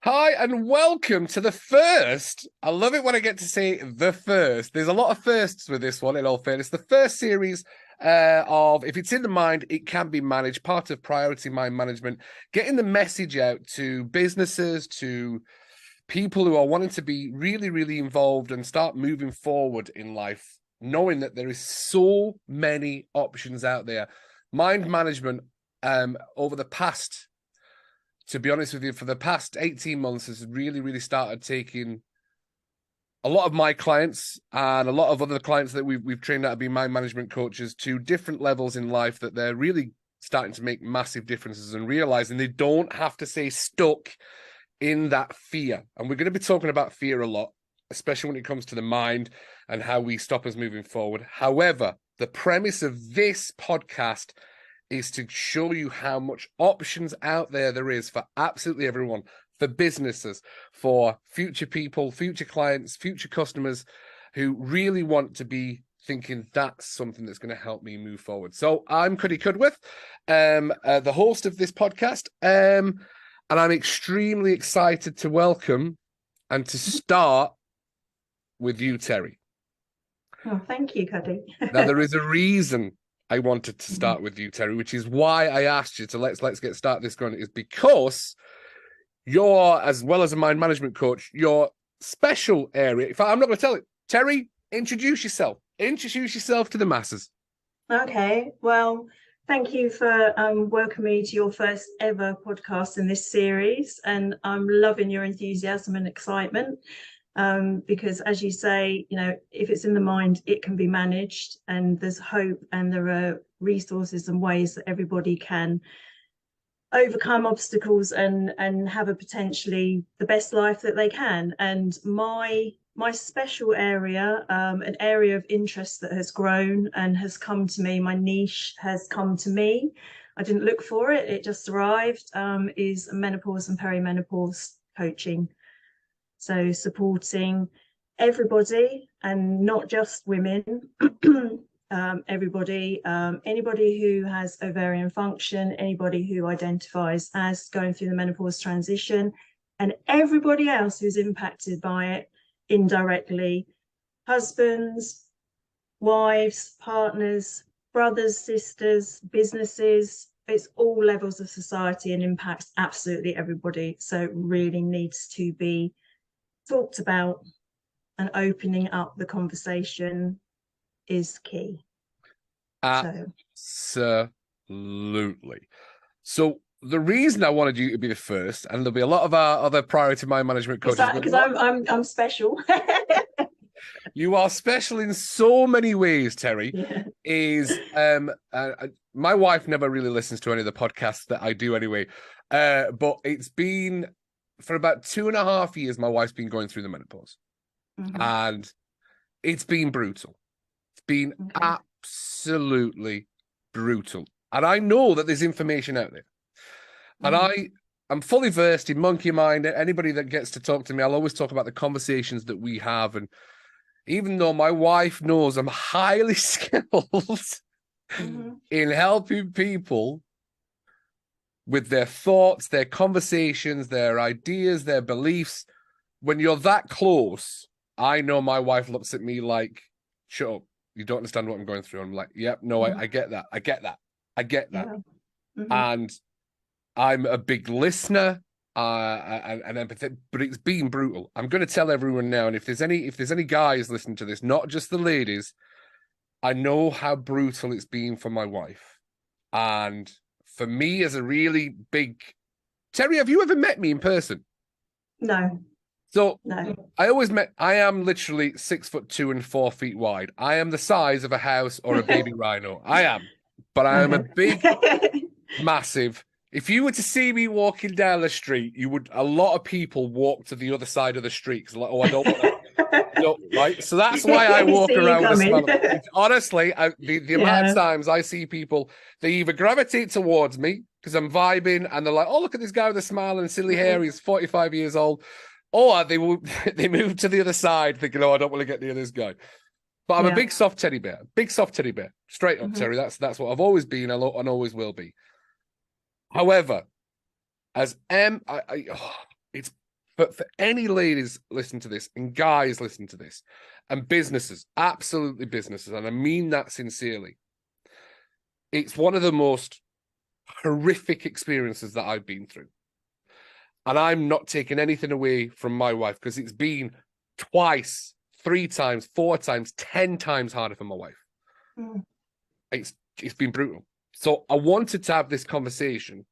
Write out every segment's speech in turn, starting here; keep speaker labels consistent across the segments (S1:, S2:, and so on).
S1: Hi, and welcome to the first. I love it when I get to say the first. There's a lot of firsts with this one, in all fairness. The first series of If It's in the Mind, It Can Be Managed, part of Priority Mind Management, getting the message out to businesses, to people who are wanting to be really, really involved and start moving forward in life, knowing that there is so many options out there. Mind management over the past, to be honest with you, for the past 18 months has really, really started taking a lot of my clients and a lot of other clients that we've trained out to be mind management coaches to different levels in life, that they're really starting to make massive differences and realizing they don't have to stay stuck in that fear. And we're going to be talking about fear a lot, especially when it comes to the mind and how we stop us moving forward. However, the premise of this podcast is to show you how much options out there is for absolutely everyone, for businesses, for future people, future clients, future customers who really want to be thinking that's something that's going to help me move forward. So I'm Cuddy Cudworth, the host of this podcast, and I'm extremely excited to welcome and to start with you, Terri.
S2: Oh, thank you, Cuddy.
S1: Now, there is a reason I wanted to start with you, Terri, which is why I asked you to let's get started this going, is because you're, as well as a mind management coach, your special area. In fact, I'm not going to tell it. Terri, introduce yourself. Introduce yourself to the masses.
S2: Okay, well, thank you for welcoming me to your first ever podcast in this series, and I'm loving your enthusiasm and excitement. Because as you say, if it's in the mind, it can be managed, and there's hope, and there are resources and ways that everybody can overcome obstacles and have a potentially the best life that they can. And my special area, an area of interest that has grown and has come to me, my niche has come to me, I didn't look for it, it just arrived, is menopause and perimenopause coaching. So supporting everybody, and not just women, everybody, anybody who has ovarian function, anybody who identifies as going through the menopause transition, and everybody else who's impacted by it indirectly: husbands, wives, partners, brothers, sisters, businesses. It's all levels of society and impacts absolutely everybody. So it really needs to be talked about, and opening up the conversation is key.
S1: Absolutely. So the reason I wanted you to be the first, and there'll be a lot of our other priority mind management coaches,
S2: because I'm special.
S1: You are special in so many ways, Terri.
S2: Yeah.
S1: Is my wife never really listens to any of the podcasts that I do anyway, but it's been for about 2.5 years, my wife's been going through the menopause, and it's been brutal. It's been absolutely brutal. And I know that there's information out there. And I'm fully versed in monkey mind. Anybody that gets to talk to me, I'll always talk about the conversations that we have. And even though my wife knows I'm highly skilled in helping people with their thoughts, their conversations, their ideas, their beliefs, when you're that close, I know my wife looks at me like, shut up, you don't understand what I'm going through. I'm like, yep, no, I get that. I get that. And I'm a big listener and empathetic, but it's been brutal. I'm going to tell everyone now, and if there's any guys listening to this, not just the ladies, I know how brutal it's been for my wife. And for me, as a really big... Terri, have you ever met me in person?
S2: No.
S1: So no. I am literally 6'2" and 4 feet wide. I am the size of a house or a baby rhino. I am. But I am a big, massive... If you were to see me walking down the street, a lot of people walk to the other side of the street because, like, oh, I don't want to. Right, so that's why I walk around with a smile. Honestly, the amount of times I see people, they either gravitate towards me because I'm vibing, and they're like, "Oh, look at this guy with a smile and silly hair. He's 45 years old," or they move to the other side, thinking, "Oh, I don't want to get near this guy." But I'm a big soft teddy bear, straight up, Terri. That's what I've always been, and always will be. However, as it's But for any ladies listening to this and guys listening to this and businesses, absolutely businesses, and I mean that sincerely, it's one of the most horrific experiences that I've been through. And I'm not taking anything away from my wife because it's been twice, 3 times, 4 times, 10 times harder for my wife.
S2: Mm.
S1: It's been brutal. So I wanted to have this conversation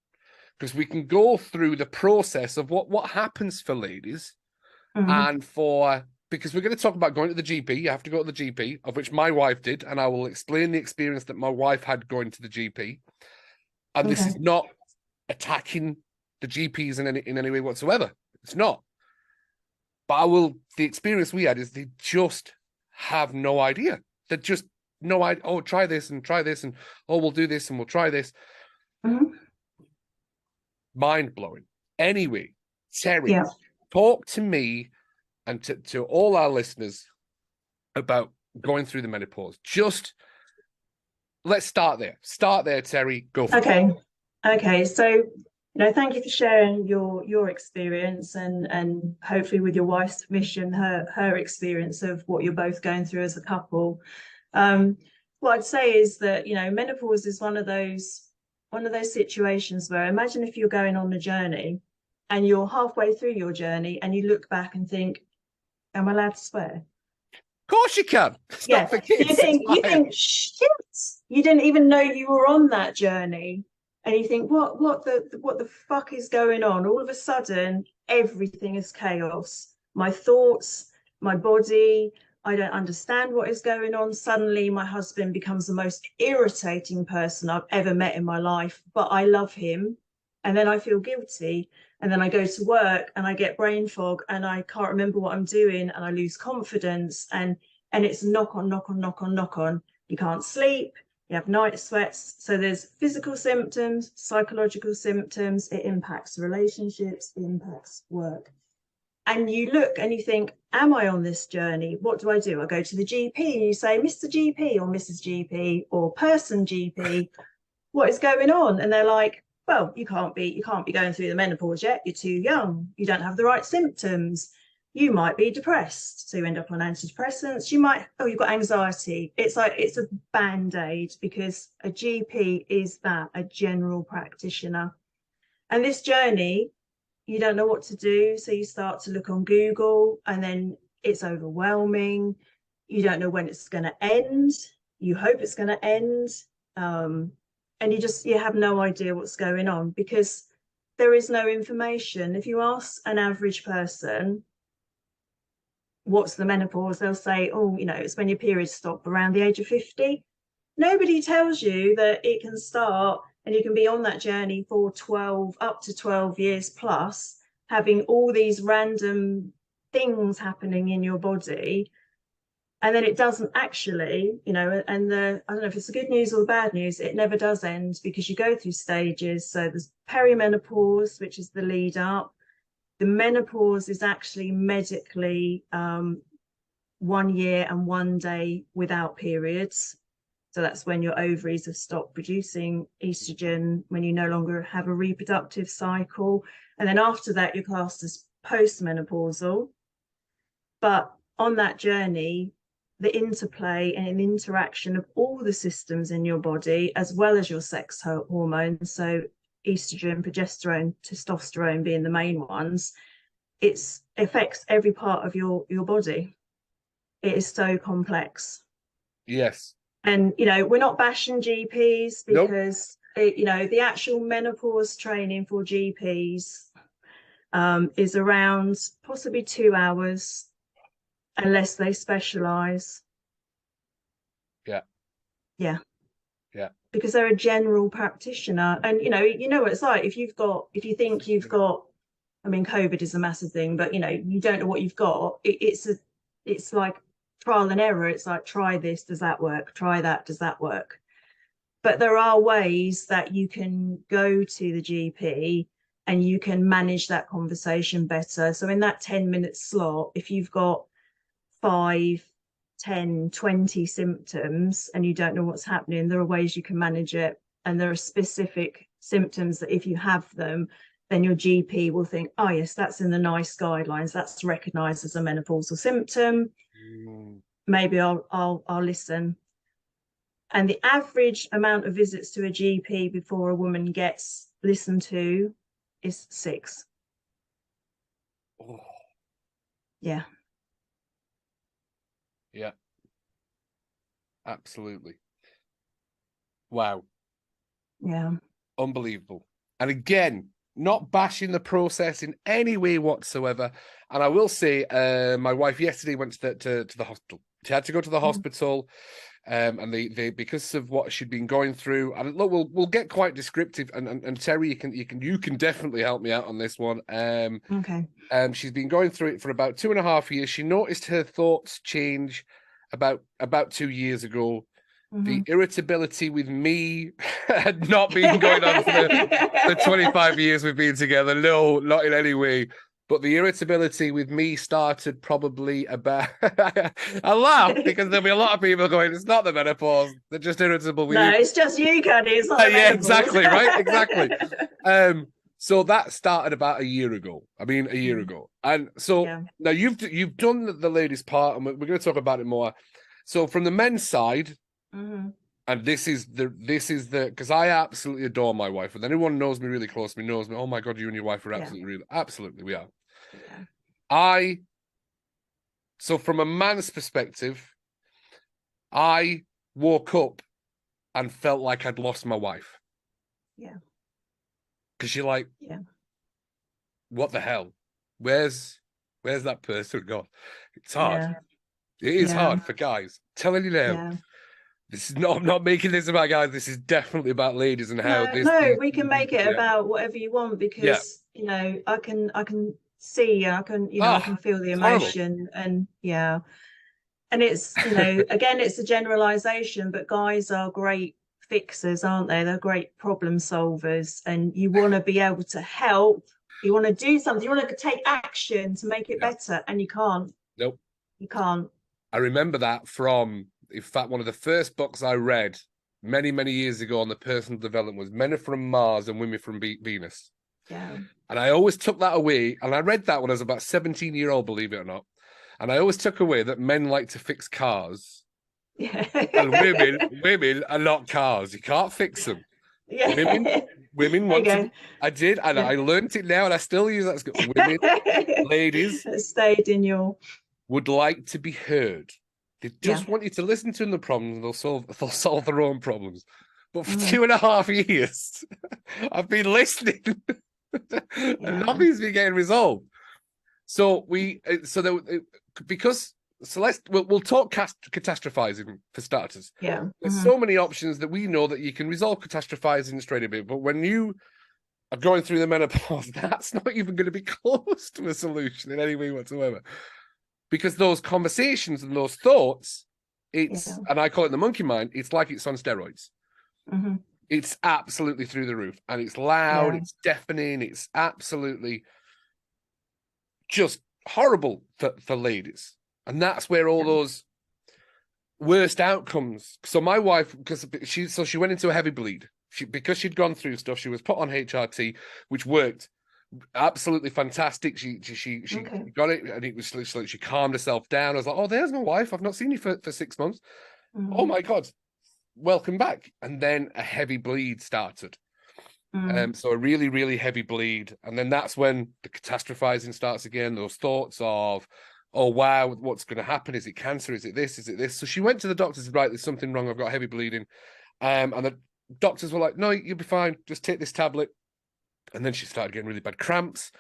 S1: because we can go through the process of what happens for ladies and because we're going to talk about going to the GP. You have to go to the GP, of which my wife did, and I will explain the experience that my wife had going to the GP. And this is not attacking the GPs in any way whatsoever. It's not. But the experience we had is they just have no idea. They're just no idea. Oh, try this, and oh, we'll do this and we'll try this. Mind blowing. Anyway, Terri, talk to me and to all our listeners about going through the menopause. Just let's start there. Start there, Terri. Go for it.
S2: Okay. So, thank you for sharing your experience and hopefully with your wife's permission, her experience of what you're both going through as a couple. What I'd say is that, menopause is one of those situations where imagine if you're going on a journey and you're halfway through your journey and you look back and think, am I allowed to swear?
S1: Of course you can. It's not for kids.
S2: You think, shit, you didn't even know you were on that journey. And you think, what the fuck is going on? All of a sudden, everything is chaos. My thoughts, my body, I don't understand what is going on. Suddenly, my husband becomes the most irritating person I've ever met in my life, but I love him. And then I feel guilty. And then I go to work and I get brain fog and I can't remember what I'm doing and I lose confidence. And it's knock on. You can't sleep. You have night sweats. So there's physical symptoms, psychological symptoms. It impacts relationships, it impacts work. And you look and you think, am I on this journey? What do? I go to the GP and you say, Mr. GP or Mrs. GP or person GP, what is going on? And they're like, well, you can't be going through the menopause yet. You're too young. You don't have the right symptoms. You might be depressed. So you end up on antidepressants. You've got anxiety. It's a band-aid because a GP is a general practitioner. And this journey, you don't know what to do. So you start to look on Google and then it's overwhelming. You don't know when it's going to end. You hope it's going to end. And you have no idea what's going on because there is no information. If you ask an average person, what's the menopause? They'll say, oh, it's when your periods stop around the age of 50. Nobody tells you that it can start and you can be on that journey for up to 12 years plus, having all these random things happening in your body. And then it doesn't actually, and I don't know if it's the good news or the bad news, it never does end because you go through stages. So there's perimenopause, which is the lead up. The menopause is actually medically 1 year and 1 day without periods. So that's when your ovaries have stopped producing estrogen, when you no longer have a reproductive cycle. And then after that, you're classed as postmenopausal. But on that journey, the interplay and interaction of all the systems in your body, as well as your sex hormones, so estrogen, progesterone, testosterone being the main ones, it affects every part of your body. It is so complex.
S1: Yes.
S2: And, we're not bashing GPs because, the actual menopause training for GPs is around possibly 2 hours, unless they specialize. Yeah. Because they're a general practitioner. And, what it's like if you think you've got, COVID is a massive thing, but, you don't know what you've got. It's like trial and error. It's like, try this, does that work? Try that, does that work? But there are ways that you can go to the GP and you can manage that conversation better. So in that 10-minute slot, if you've got 5, 10, 20 symptoms and you don't know what's happening, there are ways you can manage it. And there are specific symptoms that if you have them, then your GP will think, oh yes, that's in the NICE guidelines, that's recognized as a menopausal symptom. Maybe I'll listen. And the average amount of visits to a GP before a woman gets listened to is 6.
S1: Oh.
S2: Yeah.
S1: Yeah. Absolutely. Wow.
S2: Yeah.
S1: Unbelievable. And again, not bashing the process in any way whatsoever. And I will say, my wife yesterday went to the hospital. She had to go to the hospital, and they because of what she'd been going through. And look, we'll get quite descriptive. And Terri, you can definitely help me out on this one.
S2: Okay.
S1: She's been going through it for about 2.5 years. She noticed her thoughts change about 2 years ago. The irritability with me had not been going on for the 25 years we've been together. No, not in any way. But the irritability with me started probably about... I laugh because there'll be a lot of people going, it's not the menopause. They're just irritable with you.
S2: No, it's just you, Caddy. It's not the
S1: Yeah,
S2: menopause.
S1: exactly, right? Exactly. So that started about a year ago. I mean, a year ago. And so now you've done the ladies' part, and we're going to talk about it more. So from the men's side... And this is the because I absolutely adore my wife. And anyone knows me really close to me knows me. Oh my God, you and your wife are absolutely we are. Yeah. So from a man's perspective, I woke up and felt like I'd lost my wife.
S2: Yeah.
S1: Because you're like, what the hell? Where's that person gone? It's hard.
S2: Yeah.
S1: It is hard for guys. Telling you now.
S2: Yeah.
S1: This is not. I'm not making this about guys. This is definitely about ladies and how
S2: we can make it about whatever you want, because you know I can see, I can I can feel the emotion, and and it's again, it's a generalization, but guys are great fixers, aren't they? They're great problem solvers, and you want to be able to help. You want to do something. You want to take action to make it better, and you can't.
S1: Nope.
S2: You can't.
S1: I remember that from, in fact, one of the first books I read many, many years ago on the personal development was Men Are From Mars and Women From Venus.
S2: Yeah.
S1: And I always took that away. And I read that when I was about 17-year-old, believe it or not. And I always took away that men like to fix cars.
S2: Yeah.
S1: And women are not cars. You can't fix them.
S2: Yeah.
S1: Women want to. I did, and I learned it now, and I still use that. Women, ladies,
S2: that stayed in your...
S1: would like to be heard. They just want you to listen to them, the problems, and they'll solve their own problems. But for 2.5 years, I've been listening, and nothing's been getting resolved. So we'll talk catastrophizing for starters.
S2: Yeah,
S1: there's so many options that we know that you can resolve catastrophizing straight away. But when you are going through the menopause, that's not even going to be close to a solution in any way whatsoever. Because those conversations and those thoughts, and I call it the monkey mind, it's like it's on steroids. It's absolutely through the roof. And it's loud, it's deafening, it's absolutely just horrible for ladies. And that's where all those worst outcomes. So my wife, because she went into a heavy bleed. Because she'd gone through stuff, she was put on HRT, which worked. Absolutely fantastic. She got it, and it was like she calmed herself down. I was like, oh, there's my wife. I've not seen you for 6 months. Oh my God, welcome back. And then a heavy bleed started. So a really, really heavy bleed. And then that's when the catastrophizing starts again. Those thoughts of, oh wow, what's going to happen? Is it cancer? Is it this? Is it this? So she went to the doctors and said, right, there's something wrong. I've got heavy bleeding. And the doctors were like, no, you'll be fine. Just take this tablet. And then she started getting really bad cramps.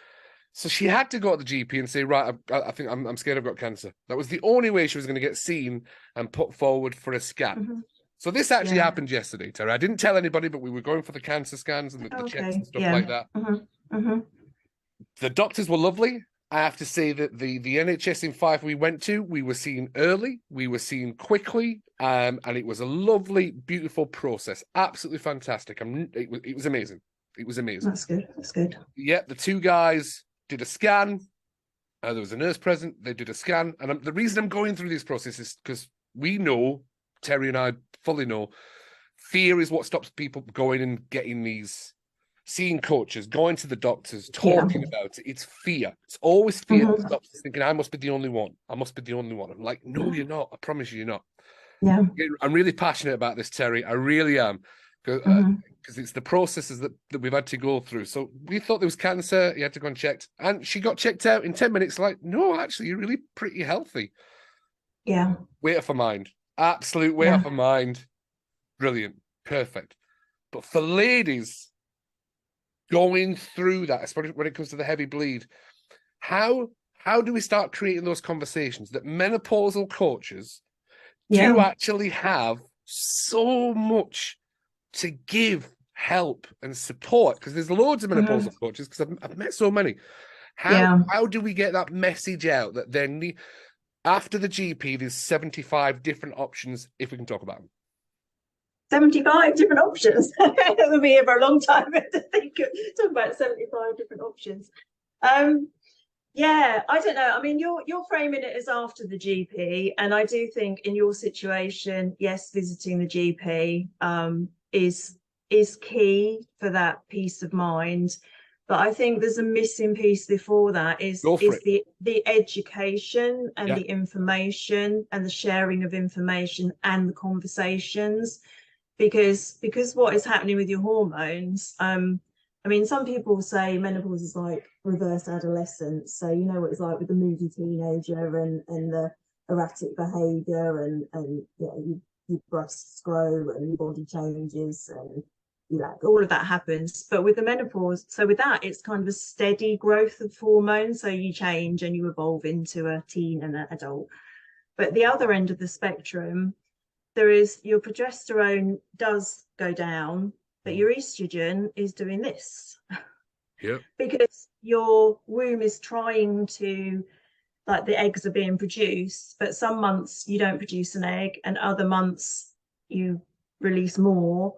S1: So she had to go to the GP and say, right, I think I'm scared I've got cancer. That was the only way she was going to get seen and put forward for a scan. So this actually happened yesterday, Terri. I didn't tell anybody, but we were going for the cancer scans and the checks and stuff like that. The doctors were lovely. I have to say that the NHS in Fife we went to, we were seen early, we were seen quickly, and it was a lovely, beautiful process. Absolutely fantastic. It was amazing. It was amazing.
S2: That's good. That's good.
S1: Yeah, the two guys did a scan. There was a nurse present. They did a scan. And the reason I'm going through this process is because we know, Terri and I fully know, fear is what stops people going and getting these seeing coaches, going to the doctors,
S2: Yeah.
S1: talking about it. It's fear. It's always fear that
S2: Mhm.
S1: stops us thinking, I must be the only one. I must be the only one. I'm like, no, you're not. I promise you, you're not.
S2: Yeah.
S1: I'm really passionate about this, Terry. I really am.
S2: Mhm.
S1: Because it's the processes that we've had to go through. So we thought there was cancer. You had to go and checked. And she got checked out in 10 minutes. Like, no, actually, you're really pretty healthy.
S2: Yeah.
S1: Weight off her mind. Absolute weight
S2: Yeah.
S1: off her mind. Brilliant. Perfect. But for ladies going through that, especially when it comes to the heavy bleed, how do we start creating those conversations that menopausal coaches do
S2: Yeah.
S1: actually have so much to give help and support? Because there's loads of
S2: Mhm.
S1: menopausal coaches, because I've met so many.
S2: Yeah.
S1: How do we get that message out that then after the GP, there's 75 different options if we can talk about them?
S2: 75 different options. We'll be here for a long time to talk about 75 different options. Yeah, I don't know. I mean, you're framing it as after the GP, and I do think in your situation, yes, visiting the GP is key for that peace of mind. But I think there's a missing piece before that
S1: Go for
S2: is
S1: it.
S2: the education and
S1: Yeah.
S2: the information and the sharing of information and the conversations, because what is happening with your hormones. I mean, some people say menopause is like reverse adolescence. So you know what it's like with the moody teenager and the erratic behavior and you know, your breasts grow and your body changes and you know all of that happens. But with the menopause, so with that, it's kind of a steady growth of hormones. So you change and you evolve into a teen and an adult. But the other end of the spectrum, there is your progesterone does go down, but your estrogen is doing this
S1: Yeah.
S2: because your womb is trying to, like the eggs are being produced, but some months you don't produce an egg and other months you release more,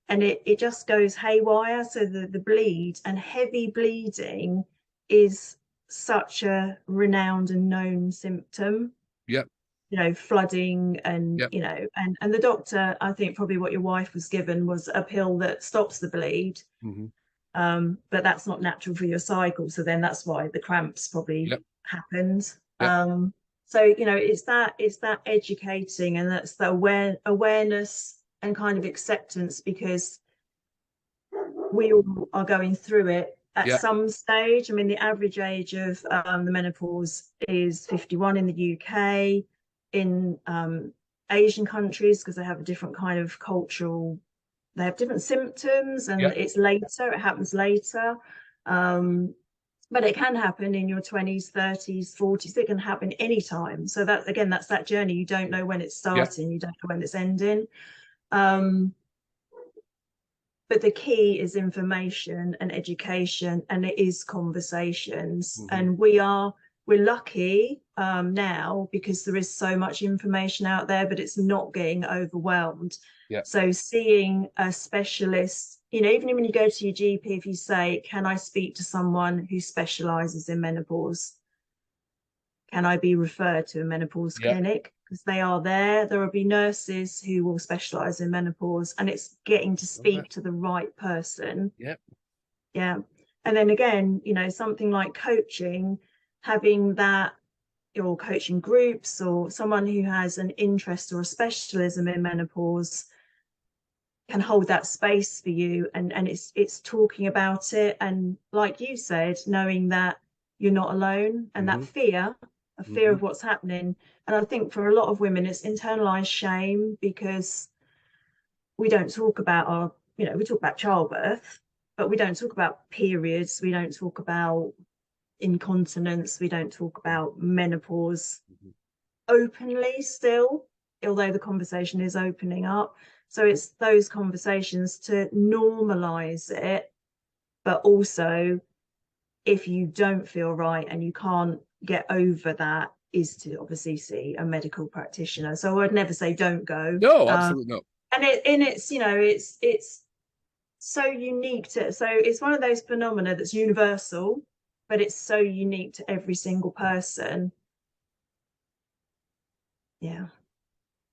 S2: and it just goes haywire. So the bleed and heavy bleeding is such a renowned and known symptom,
S1: Yeah.
S2: you know, flooding and
S1: Yeah.
S2: you know, and the doctor, I think probably what your wife was given was a pill that stops the bleed,
S1: Mm-hmm.
S2: but that's not natural for your cycle, so then that's why the cramps probably
S1: Yeah.
S2: happened.
S1: Yeah.
S2: So you know, it's that educating, and that's the awareness and kind of acceptance, because we all are going through it at
S1: Yeah.
S2: some stage. I mean, the average age of the menopause is 51 in the UK. In Asian countries, because they have a different kind of cultural, they have different symptoms, and
S1: Yeah.
S2: it's later, it happens later. But it can happen in your 20s, 30s, 40s. It can happen anytime. So that, again, that's that journey. You don't know when it's
S1: Yeah.
S2: starting, you don't know when it's ending. But the key is information and education, and it is conversations.
S1: Mm-hmm.
S2: And we're lucky now, because there is so much information out there, but it's not getting overwhelmed.
S1: Yeah.
S2: So seeing a specialist, you know, even when you go to your GP, if you say, can I speak to someone who specializes in menopause, can I be referred to a menopause
S1: Yeah.
S2: clinic? Because they are there. There will be nurses who will specialize in menopause, and it's getting to speak to the right person.
S1: Yeah.
S2: Yeah. And then again, you know, something like coaching, having that, or coaching groups, or someone who has an interest or a specialism in menopause can hold that space for you, and it's talking about it, and like you said, knowing that you're not alone, and that fear, a fear
S1: Mm-hmm.
S2: of what's happening. And I think for a lot of women it's internalized shame, because we don't talk about our, you know, we talk about childbirth, but we don't talk about periods, we don't talk about incontinence, we don't talk about menopause openly still, although the conversation is opening up. So it's those conversations to normalize it, but also if you don't feel right and you can't get over that, is to obviously see a medical practitioner. So I'd never say don't go.
S1: No, absolutely not.
S2: And it's, you know, it's so unique to, so it's one of those phenomena that's universal, but it's so unique to every single person. Yeah.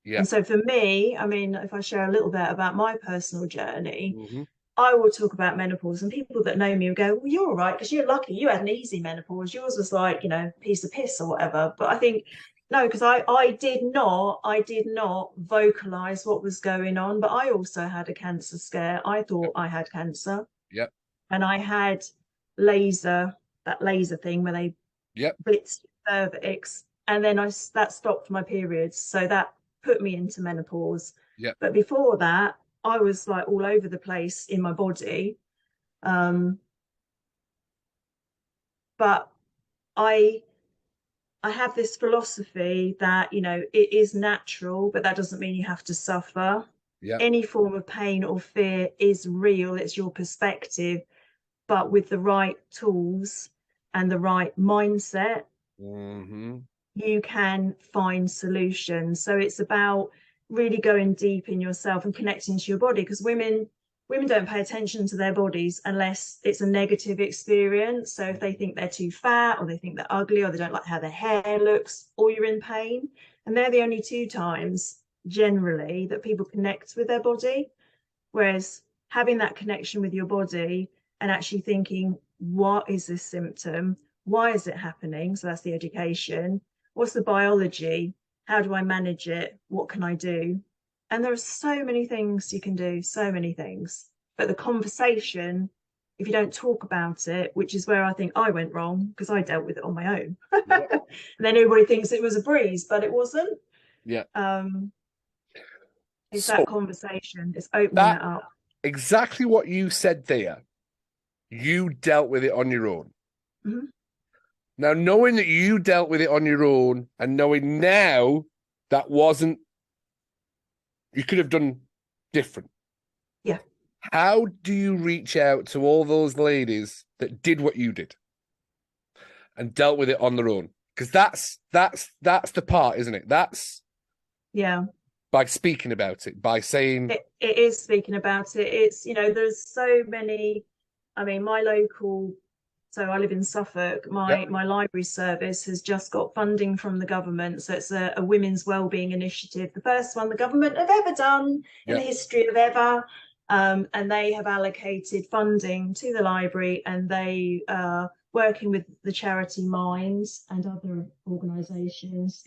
S1: Yeah.
S2: And so for me, I mean, if I share a little bit about my personal journey,
S1: Mm-hmm.
S2: I will talk about menopause, and people that know me will go, well, you're all right because you're lucky. You had an easy menopause. Yours was like, piece of piss or whatever. But I think no, because I did not vocalize what was going on. But I also had a cancer scare. I thought I had cancer.
S1: Yep.
S2: And I had that laser thing where they
S1: Yep.
S2: blitzed cervix, and then that stopped my periods. So that put me into menopause.
S1: Yep.
S2: But before that, I was like all over the place in my body. But I have this philosophy that, it is natural, but that doesn't mean you have to suffer.
S1: Yep.
S2: Any form of pain or fear is real. It's your perspective, but with the right tools and the right mindset, you can find solutions. So it's about really going deep in yourself and connecting to your body, because women don't pay attention to their bodies unless it's a negative experience. So if they think they're too fat, or they think they're ugly, or they don't like how their hair looks, or you're in pain, and they're the only two times generally that people connect with their body. Whereas having that connection with your body and actually thinking, what is this symptom? Why is it happening? So that's the education. What's the biology? How do I manage it? What can I do? And there are so many things you can do, so many things. But the conversation, if you don't talk about it, which is where I think I went wrong, because I dealt with it on my own.
S1: Yeah.
S2: And then everybody thinks it was a breeze, but it wasn't.
S1: Yeah.
S2: It's
S1: So
S2: that conversation. It's opening it up.
S1: Exactly what you said there. You dealt with it on your own.
S2: Mm-hmm.
S1: Now, knowing that you dealt with it on your own, and knowing now that wasn't, you could have done different.
S2: Yeah.
S1: How do you reach out to all those ladies that did what you did and dealt with it on their own? Because that's the part, isn't it? That's by speaking about it, by saying
S2: it is speaking about it. It's, there's so many. I mean, my local, so I live in Suffolk. My library service has just got funding from the government. So it's a women's wellbeing initiative, the first one the government have ever done in the history of ever. And they have allocated funding to the library, and they are working with the charity Minds and other organisations.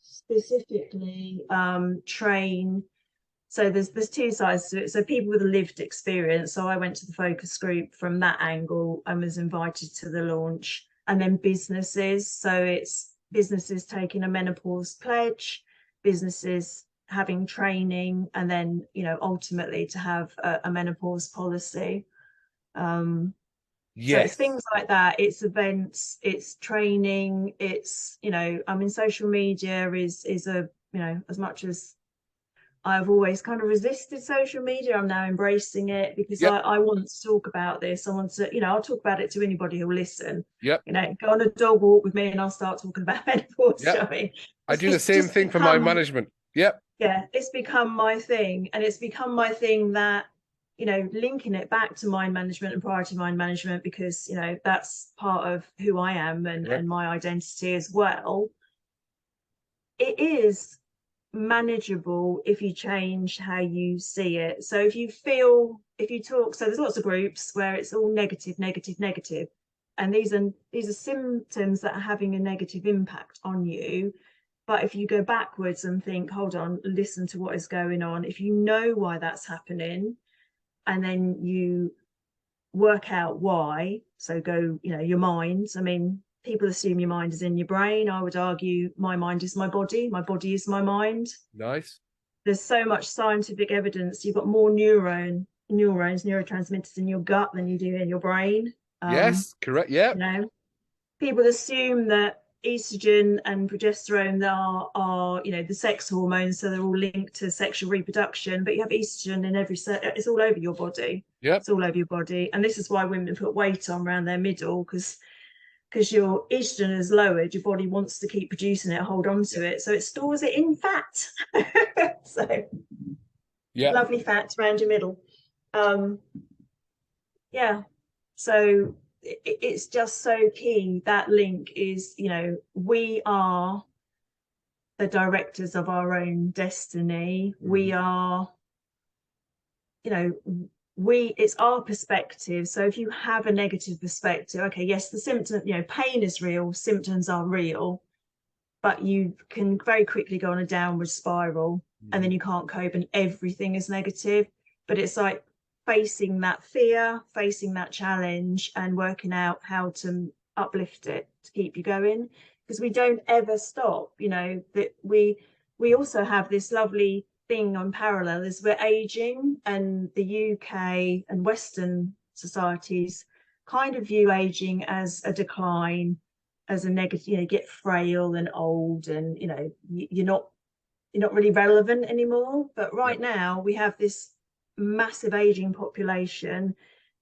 S2: Specifically train. So there's two sides to it. So people with a lived experience. So I went to the focus group from that angle and was invited to the launch. And then businesses. So it's businesses taking a menopause pledge, businesses having training, and then, ultimately to have a menopause policy. So it's things like that. It's events, it's training, it's, social media is a, as much as I've always kind of resisted social media, I'm now embracing it, because I want to talk about this. I want to, I'll talk about it to anybody who'll listen. Go on a dog walk with me and I'll start talking about menopause.
S1: I do the same thing for my management. Yeah,
S2: it's become my thing. And it's become my thing that, linking it back to mind management and priority mind management, because, that's part of who I am and my identity as well. It is manageable if you change how you see it. So if you talk, so there's lots of groups where it's all negative, and these are symptoms that are having a negative impact on you. But if you go backwards and think, hold on, listen to what is going on, if you know why that's happening, and then you work out why, so go, your mind. I mean, people assume your mind is in your brain. I would argue my mind is my body is my mind.
S1: Nice.
S2: There's so much scientific evidence. You've got more neurotransmitters in your gut than you do in your brain.
S1: Yes, correct. Yeah.
S2: People assume that estrogen and progesterone are the sex hormones, so they're all linked to sexual reproduction, but you have estrogen in it's all over your body. It's all over your body. And this is why women put weight on around their middle, because your estrogen is lowered, your body wants to keep producing it, hold on to it, so it stores it in fat. So lovely fat around your middle. So it's just so key. That link is, we are the directors of our own destiny. We are, it's our perspective. So if you have a negative perspective, okay, yes, the symptom, pain is real, symptoms are real, but you can very quickly go on a downward spiral, and then you can't cope and everything is negative. But it's like facing that fear, facing that challenge, and working out how to uplift it to keep you going, because we don't ever stop. That we also have this lovely thing on parallel is we're aging, and the UK and Western societies kind of view aging as a decline, as a negative. You get frail and old, and you're not really relevant anymore. But right now we have this massive aging population.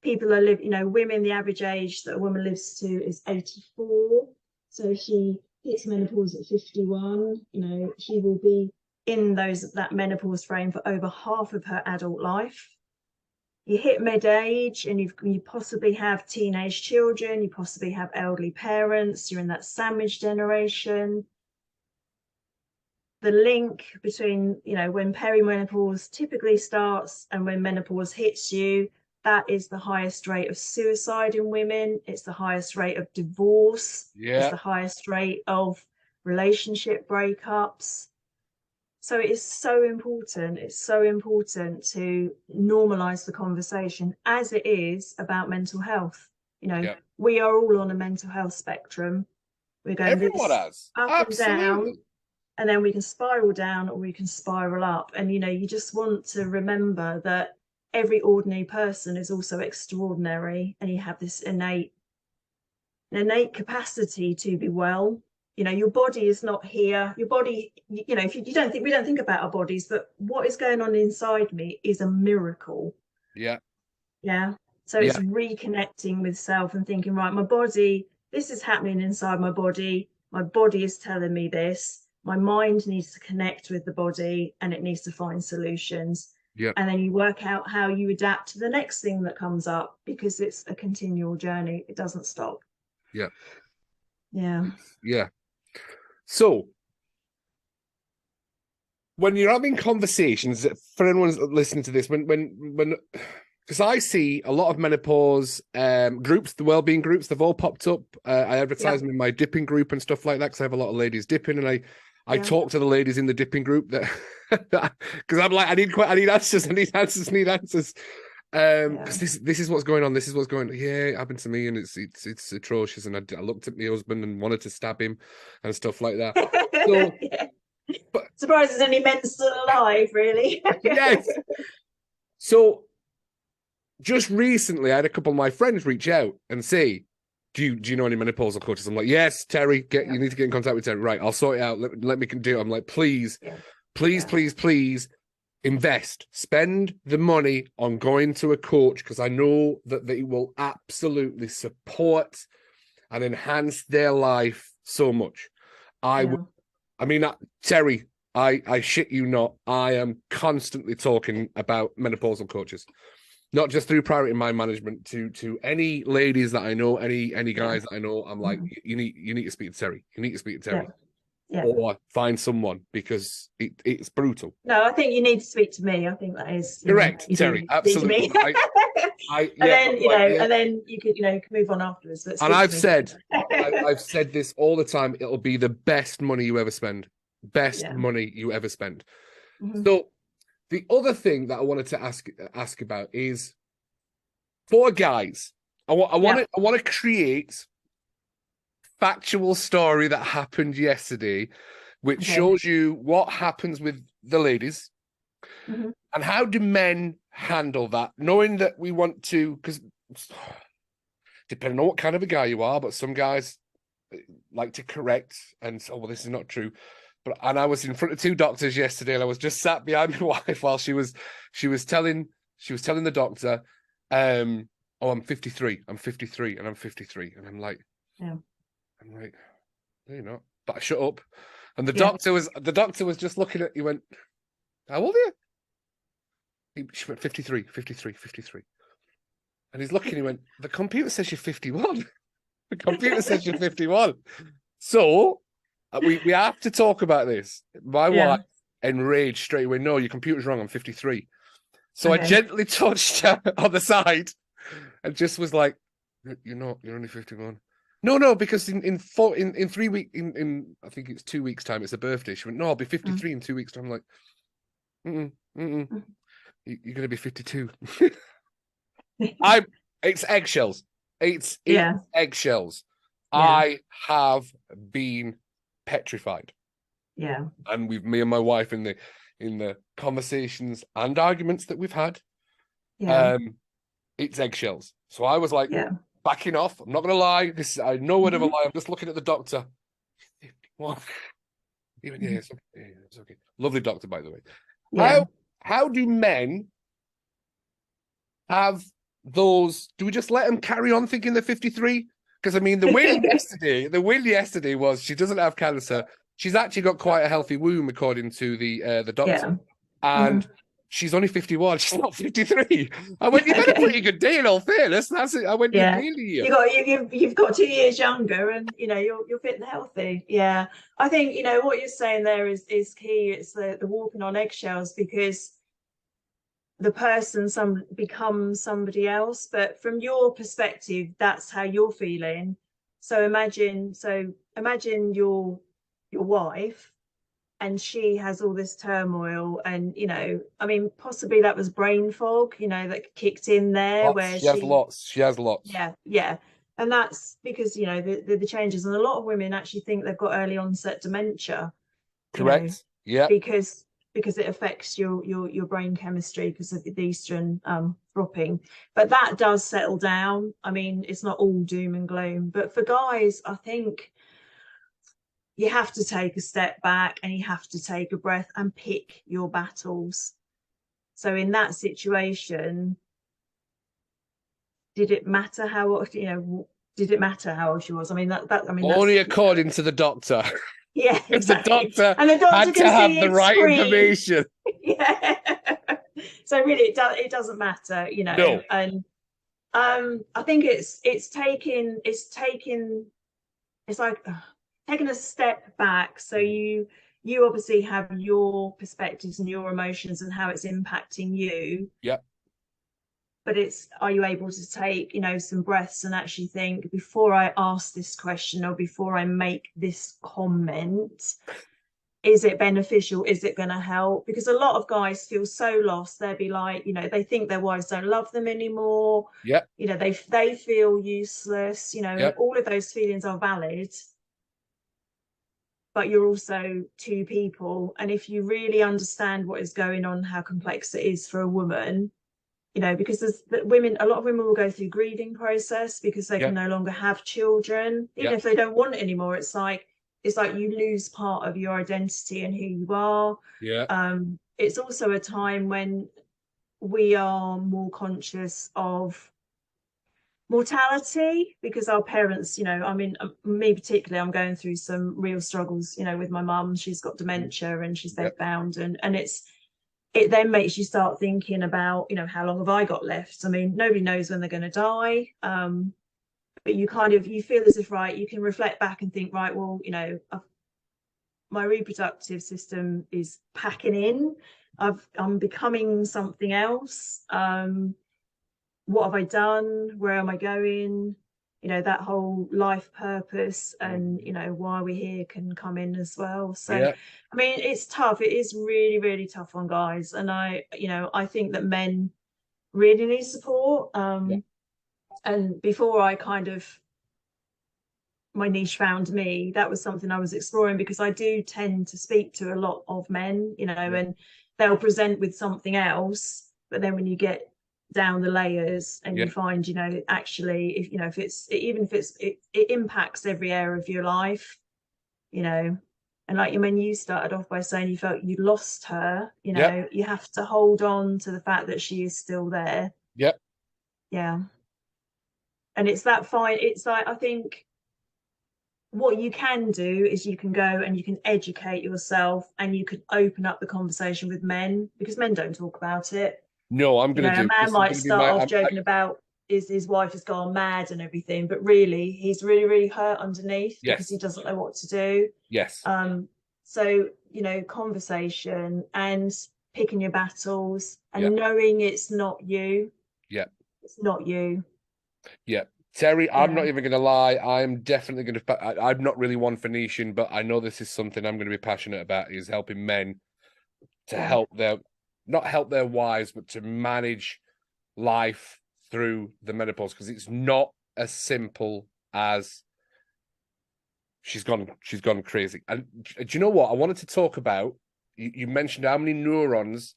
S2: People are women, the average age that a woman lives to is 84. So she hits menopause at 51. She will be in that menopause frame for over half of her adult life. You hit mid-age and you possibly have teenage children, you possibly have elderly parents, you're in that sandwich generation. The link between, when perimenopause typically starts and when menopause hits you, that is the highest rate of suicide in women. It's the highest rate of divorce. It's the highest rate of relationship breakups. So it is so important. It's so important to normalize the conversation as it is about mental health. We are all on a mental health spectrum. We're going
S1: everyone has
S2: up
S1: absolutely
S2: and down, and then we can spiral down or we can spiral up. And you just want to remember that every ordinary person is also extraordinary, and you have this innate capacity to be well. Your body is not here. Your body, if we don't think about our bodies, but what is going on inside me is a miracle. So it's reconnecting with self and thinking, right, my body, this is happening inside my body is telling me this. My mind needs to connect with the body, and it needs to find solutions. And then you work out how you adapt to the next thing that comes up, because it's a continual journey. It doesn't stop.
S1: So when you're having conversations, for anyone listening to this, when because I see a lot of menopause groups, the wellbeing groups, they've all popped up. I advertise them in my dipping group and stuff like that, because I have a lot of ladies dipping, and I talk to the ladies in the dipping group that because I'm like, I need answers, because this is what's going on. This is what's going on. Yeah, it happened to me, and it's atrocious. And I looked at my husband and wanted to stab him and stuff like that. So, but
S2: surprised there's any men still alive, really.
S1: Yes. So just recently, I had a couple of my friends reach out and say, do you know any menopausal coaches? I'm like, yes, Terry, you need to get in contact with Terry. Right, I'll sort it out. Let me do it. I'm like, please invest, spend the money on going to a coach, because I know that they will absolutely support and enhance their life so much. Terry, I shit you not, I am constantly talking about menopausal coaches, not just through priority mind management, to any ladies that I know, any guys that I know. I'm like, you need to speak to Terry. You need to speak to Terry. Or find someone, because it's brutal.
S2: No, I think you need to speak to me. I think that is
S1: correct, Terry. Absolutely.
S2: And then you could, move on afterwards.
S1: And I've said this all the time. It'll be the best money you ever spend. Money you ever spend. So the other thing that I wanted to ask about is, for guys, I want to create factual story that happened yesterday, which shows you what happens with the ladies, and how do men handle that, knowing that we want to, because depending on what kind of a guy you are, but some guys like to correct and say, oh, well, this is not true. And I was in front of two doctors yesterday, and I was just sat behind my wife while she was telling the doctor, oh, I'm 53, and I'm 53, and I'm like, no, you're not. But I shut up. And the doctor was just looking at you, went, how old are you? She went, 53. And he's looking, he went, the computer says you're 51. The computer says you're 51. So we have to talk about this. My wife enraged straight away. No, your computer's wrong. I'm 53. So I gently touched her on the side and just was like, "You're not. You're only 51." No, because in 3 weeks, in I think it's 2 weeks' time, it's a birthday. She went, "No, I'll be 53 in 2 weeks." I'm like, You're gonna be 52. It's eggshells. It's eggshells.
S2: Yeah.
S1: I have been petrified.
S2: Yeah.
S1: And me and my wife in the conversations and arguments that we've had, it's eggshells. So I was like, backing off. I'm not gonna lie. I no word of a lie. I'm just looking at the doctor. 51. Even it's okay. Lovely doctor, by the way.
S2: Yeah.
S1: How do men have those? Do we just let them carry on thinking they're 53? Because I mean, the win yesterday was she doesn't have cancer. She's actually got quite a healthy womb, according to the doctor, and she's only 51. She's not 53. I went, you've had a pretty good day in all fairness. That's it. I went, you're nearly
S2: you've got 2 years younger, and you're fit and healthy. Yeah, I think what you're saying there is key. It's the walking on eggshells, because the person becomes somebody else, but from your perspective, that's how you're feeling. So imagine your wife, and she has all this turmoil, and I mean, possibly that was brain fog, that kicked in there.
S1: She has lots.
S2: Yeah. And that's because the changes, and a lot of women actually think they've got early onset dementia.
S1: Correct.
S2: Because it affects your brain chemistry because of the estrogen dropping. But that does settle down. I mean, it's not all doom and gloom. But for guys, I think you have to take a step back, and you have to take a breath and pick your battles. So in that situation, did it matter how old she was? I mean,
S1: only according to the doctor.
S2: Yeah, exactly.
S1: The doctor
S2: and the doctor
S1: had to have the right information.
S2: Yeah. So really, it doesn't matter,
S1: No.
S2: And I think it's like taking a step back. So you obviously have your perspectives and your emotions and how it's impacting you.
S1: Yeah.
S2: But are you able to take, some breaths and actually think, before I ask this question or before I make this comment, is it beneficial? Is it going to help? Because a lot of guys feel so lost. They'll be like, they think their wives don't love them anymore.
S1: Yeah.
S2: They feel useless. All of those feelings are valid. But you're also two people. And if you really understand what is going on, how complex it is for a woman, because a lot of women will go through grieving process because they can no longer have children, even if they don't want it anymore. It's like you lose part of your identity and who you are. It's also a time when we are more conscious of mortality, because our parents, I mean, me particularly, I'm going through some real struggles, with my mum. She's got dementia and she's bedbound, and it then makes you start thinking about, how long have I got left? I mean, nobody knows when they're going to die. But you feel as if, right, you can reflect back and think, right, well, my reproductive system is packing in. I'm becoming something else. What have I done? Where am I going? That whole life purpose and, why we're here can come in as well. So, I mean, it's tough. It is really, really tough on guys. And I think that men really need support. And before my niche found me, that was something I was exploring, because I do tend to speak to a lot of men, and they'll present with something else. But then when you get down the layers and you find, actually, it impacts every area of your life, and like when you started off by saying you felt you lost her, you have to hold on to the fact that she is still there. And it's that fine. It's like, I think what you can do is you can go and you can educate yourself, and you can open up the conversation with men, because men don't talk about it.
S1: No, I'm going to do.
S2: A man might start off joking about his wife has gone mad and everything, but really he's really, really hurt underneath because he doesn't know what to do. So, conversation and picking your battles and
S1: Yeah.
S2: knowing it's not you.
S1: Yeah.
S2: It's not you.
S1: Yeah. Terri, I'm
S2: Yeah.
S1: not even going to lie. I'm definitely going to. I'm not really one for niching, but I know this is something I'm going to be passionate about. Is helping men to help not help their wives, but to manage life through the menopause, because it's not as simple as she's gone crazy. And do you know what I wanted to talk about? You mentioned how many neurons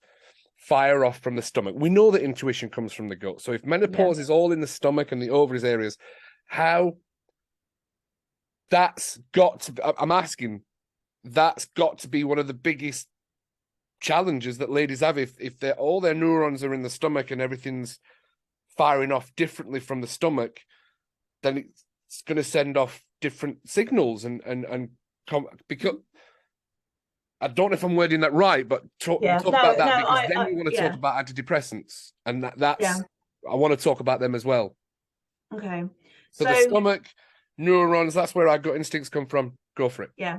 S1: fire off from the stomach. We know that intuition comes from the gut. So if menopause is all in the stomach and the ovaries areas, how that's got to, I'm asking, that's got to be one of the biggest challenges that ladies have if they're all their neurons are in the stomach and everything's firing off differently from the stomach, then it's going to send off different signals because I don't know if I'm wording that right, but talk about that, because then you want to talk about antidepressants, and that's I want to talk about them as well.
S2: Okay.
S1: So the stomach, neurons, that's where our gut instincts come from. Go for it.
S2: Yeah.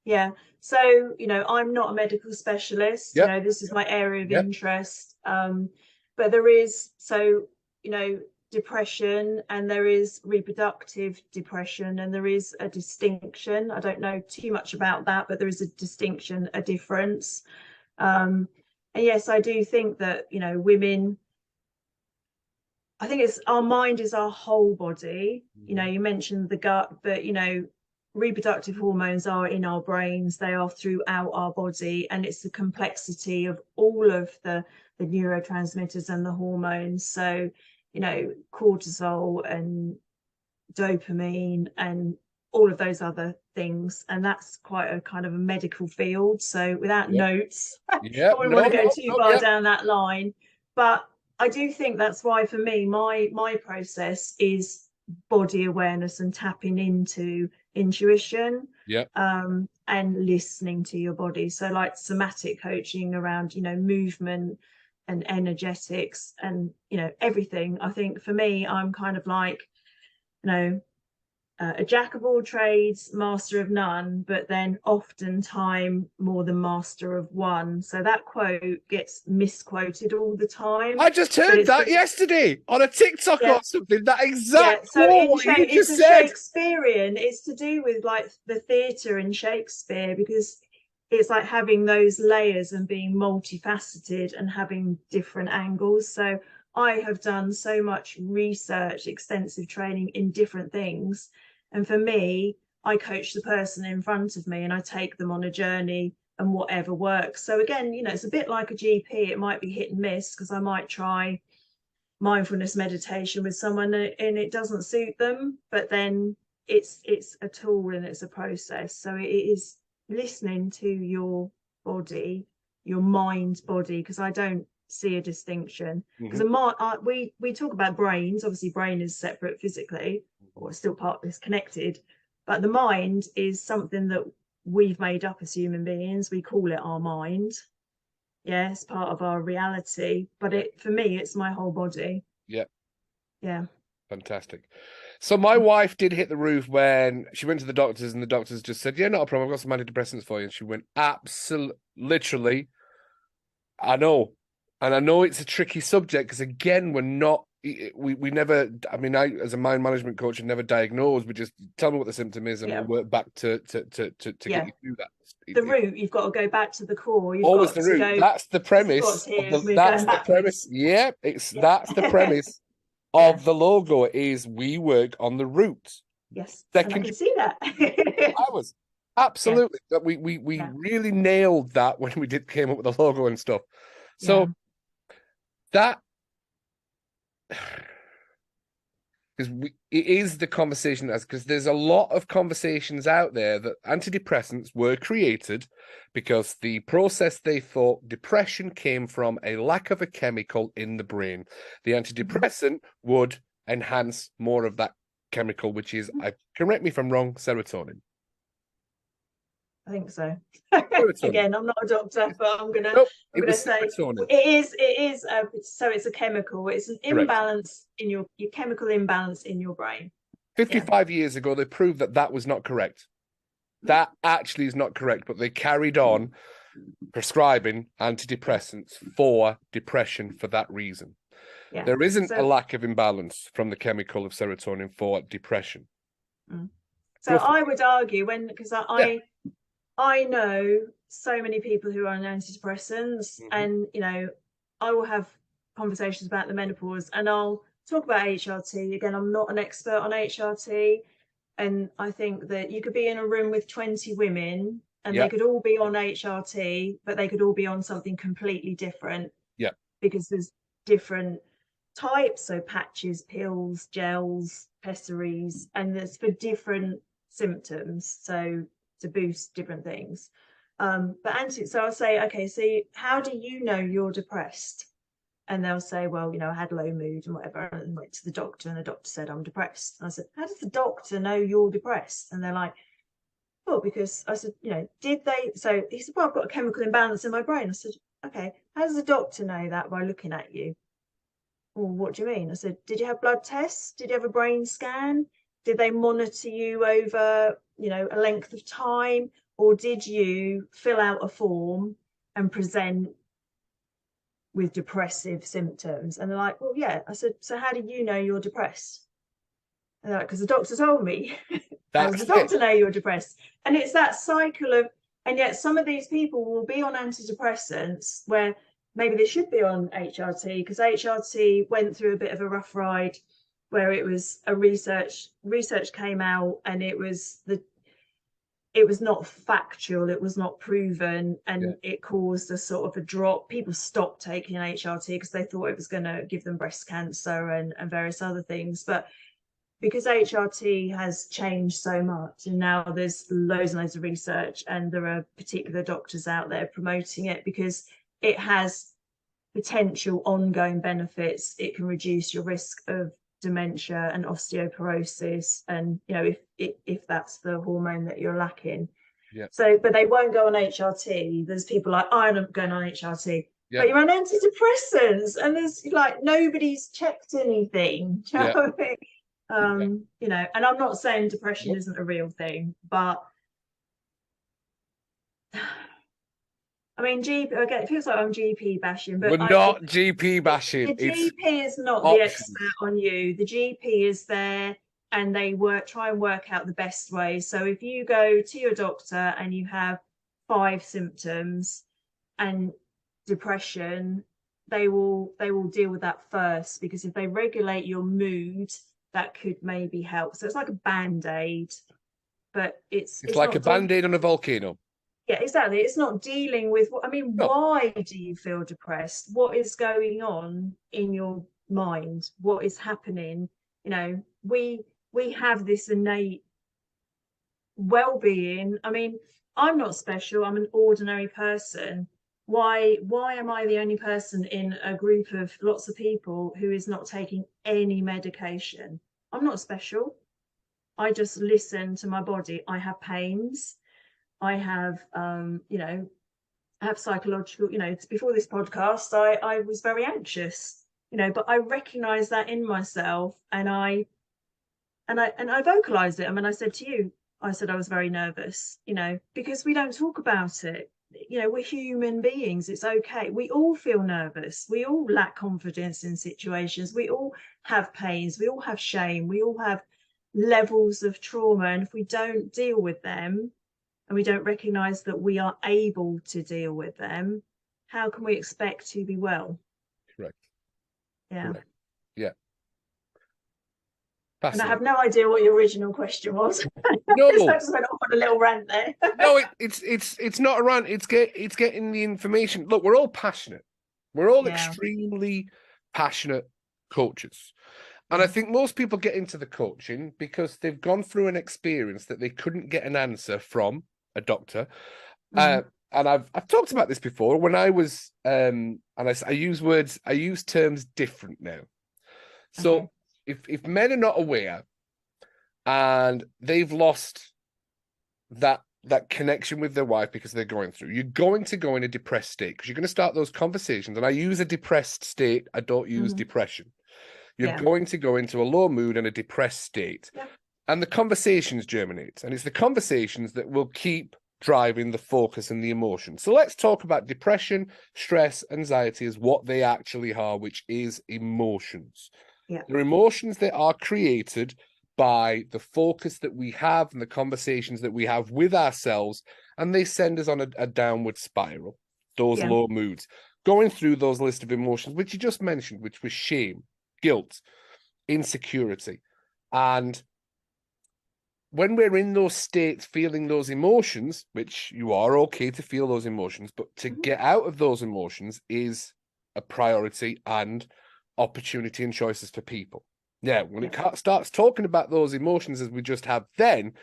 S2: Yeah. So, I'm not a medical specialist.
S1: Yep.
S2: This is my area of interest. But there is, depression, and there is reproductive depression, and there is a distinction. I don't know too much about that, but there is a distinction, a difference. And yes, I do think that, women, I think it's our mind is our whole body. You mentioned the gut, but reproductive hormones are in our brains, they are throughout our body, and it's the complexity of all of the neurotransmitters and the hormones. So cortisol and dopamine and all of those other things, and that's quite a kind of a medical field. So without notes, I wouldn't want to go too far down that line, but I do think that's why for me my process is body awareness and tapping into intuition, and listening to your body. So like somatic coaching around movement and energetics and everything. I think for me, I'm kind of like a jack of all trades, master of none, but then oftentimes more than master of one. So that quote gets misquoted all the time.
S1: I just heard that yesterday on a TikTok or something. That exact quote, what you just said.
S2: Shakespearean. It's to do with like the theatre in Shakespeare, because it's like having those layers and being multifaceted and having different angles. So I have done so much research, extensive training in different things. And for me, I coach the person in front of me and I take them on a journey and whatever works. So again, it's a bit like a GP. It might be hit and miss, because I might try mindfulness meditation with someone and it doesn't suit them, but then it's a tool and it's a process. So it is listening to your body, your mind body, because I don't see a distinction, because we talk about brains. Obviously brain is separate physically, or still part of this connected, but the mind is something that we've made up as human beings. We call it our mind. It's part of our reality, but for me it's my whole body.
S1: Fantastic. So my wife did hit the roof when she went to the doctors, and the doctors just said, not a problem, I've got some antidepressants for you. And she went, absolutely, literally, I know. And I know it's a tricky subject, because again, we never, I mean, I, as a mind management coach, never diagnose. We just tell me what the symptom is, and we'll work back to get you through that.
S2: The root, you've got to go back to the core.
S1: Always the root. That's the premise. That's the premise. Yeah, that's the premise of the logo, is we work on the root.
S2: Yes, I can see that.
S1: I was absolutely. We really nailed that when we came up with the logo and stuff. So that, because it is the conversation, because there's a lot of conversations out there that antidepressants were created because the process they thought depression came from a lack of a chemical in the brain. The antidepressant would enhance more of that chemical, which is, correct me if I'm wrong, serotonin.
S2: I think so. Again, I'm not a doctor, but I'm gonna say
S1: serotonin.
S2: It is. So it's a chemical. It's an imbalance in your chemical imbalance in your brain.
S1: 55 years ago, they proved that was not correct. That actually is not correct, but they carried on. prescribing antidepressants for depression for that reason.
S2: Yeah.
S1: There isn't a lack of imbalance from the chemical of serotonin for depression.
S2: So I would argue because I know so many people who are on antidepressants, and you know, I will have conversations about the menopause, and I'll talk about HRT. Again, I'm not an expert on HRT, and I think that you could be in a room with 20 women and they could all be on HRT, but they could all be on something completely different.
S1: Yeah.
S2: Because there's different types, so patches, pills, gels, pessaries, and it's for different symptoms, so to boost different things. So I'll say, okay, so how do you know you're depressed? And they'll say, well, you know, I had low mood and whatever, and went to the doctor, and the doctor said I'm depressed. And I said, how does the doctor know you're depressed? And they're like, well, because I said, you know, did they? So he said, well, I've got a chemical imbalance in my brain. I said, okay, how does the doctor know that by looking at you? Well, what do you mean? I said, did you have blood tests? Did you have a brain scan? Did they monitor you over, you know, a length of time? Or did you fill out a form and present with depressive symptoms? And they're like, well, yeah. I said, so how do you know you're depressed? And they're like, because the doctor told me. How does the doctor know you're depressed? And it's that cycle of, and yet some of these people will be on antidepressants where maybe they should be on HRT, because HRT went through a bit of a rough ride where it was research came out, and it was not factual, it was not proven, and it caused a sort of a drop. People stopped taking HRT because they thought it was going to give them breast cancer and various other things. But because HRT has changed so much, and now there's loads and loads of research, and there are particular doctors out there promoting it because it has potential ongoing benefits. It can reduce your risk of dementia and osteoporosis, and you know, if that's the hormone that you're lacking. So, but they won't go on HRT. There's people like, I'm not going on HRT, but you're on antidepressants, and there's like nobody's checked anything. Do you know what I mean? You know, and I'm not saying depression isn't a real thing, but I mean, again, it feels like I'm GP bashing, but
S1: we're not GP bashing.
S2: The GP is not the expert on you. The GP is there, and they try and work out the best way. So if you go to your doctor and you have 5 symptoms and depression, they will deal with that first, because if they regulate your mood, that could maybe help. So it's like a band-aid, but it's
S1: like a band-aid on a volcano.
S2: Yeah, exactly. It's not dealing with what, I mean, why do you feel depressed? What is going on in your mind? What is happening? You know, we have this innate well-being. I mean, I'm not special. I'm an ordinary person. Why am I the only person in a group of lots of people who is not taking any medication? I'm not special. I just listen to my body. I have pains. I have, you know, I have psychological, you know, before this podcast, I was very anxious, you know, but I recognize that in myself, and I vocalized it. I mean, I said to you, I said I was very nervous, you know, because we don't talk about it. You know, we're human beings. It's okay. We all feel nervous. We all lack confidence in situations. We all have pains. We all have shame. We all have levels of trauma. And if we don't deal with them, and we don't recognize that we are able to deal with them, how can we expect to be well?
S1: Correct.
S2: Yeah.
S1: Correct. Yeah.
S2: And I have no idea what your original question was.
S1: No,
S2: I just went off on a little rant there.
S1: No, it's not a rant. It's getting the information. Look, we're all passionate. We're all extremely passionate coaches. And I think most people get into the coaching because they've gone through an experience that they couldn't get an answer from a doctor. And I've talked about this before when I was and I use terms different now. So if men are not aware and they've lost that connection with their wife because they're going through, you're going to go in a depressed state, because you're going to start those conversations. And I use a depressed state. I don't use depression. You're going to go into a low mood and a depressed state. And the conversations germinate. And it's the conversations that will keep driving the focus and the emotion. So let's talk about depression, stress, anxiety as what they actually are, which is emotions.
S2: Yeah.
S1: They're emotions that are created by the focus that we have and the conversations that we have with ourselves, and they send us on a downward spiral, those low moods, going through those list of emotions, which you just mentioned, which was shame, guilt, insecurity. And when we're in those states, feeling those emotions, which you are okay to feel those emotions, but to get out of those emotions is a priority and opportunity and choices for people. Yeah, when it starts talking about those emotions as we just have then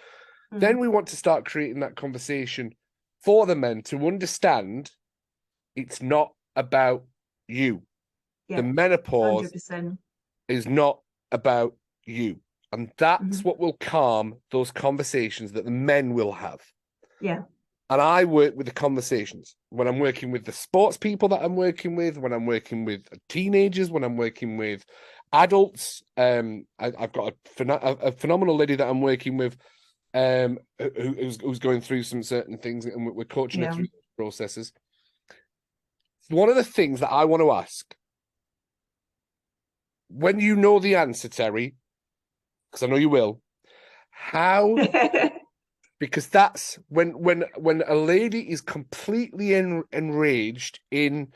S1: we want to start creating that conversation for the men to understand it's not about you. The menopause
S2: 100%.
S1: is not about you. And that's what will calm those conversations that the men will have.
S2: Yeah.
S1: And I work with the conversations when I'm working with the sports people that I'm working with, when I'm working with teenagers, when I'm working with adults. I've got a phenomenal lady that I'm working with who's going through some certain things, and we're coaching her through those processes. One of the things that I want to ask, when you know the answer, Terri, because I know you will, how... Because that's when a lady is completely enraged in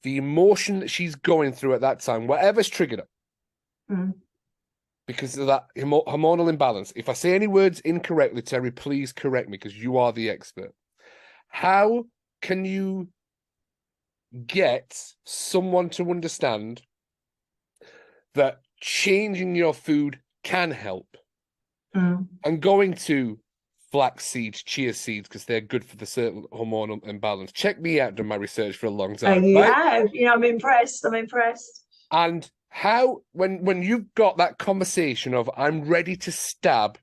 S1: the emotion that she's going through at that time, whatever's triggered her, because of that hormonal imbalance. If I say any words incorrectly, Terri, please correct me because you are the expert. How can you get someone to understand that changing your food can help and going to flax seeds, chia seeds, because they're good for the certain hormonal imbalance? Check me out, done my research for a long time.
S2: You have. I'm impressed.
S1: And how, when you've got that conversation of I'm ready to stab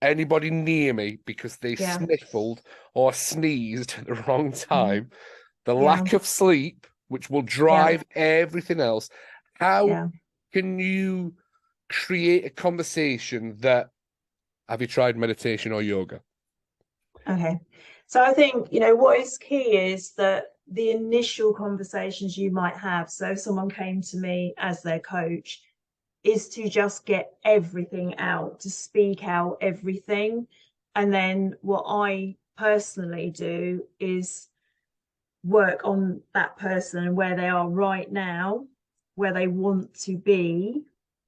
S1: anybody near me because they sniffled or sneezed at the wrong time, the lack of sleep, which will drive everything else, how can you create a conversation that, have you tried meditation or yoga?
S2: Okay. So I think, what is key is that the initial conversations you might have, so if someone came to me as their coach, is to just get everything out, to speak out everything. And then what I personally do is work on that person and where they are right now, where they want to be.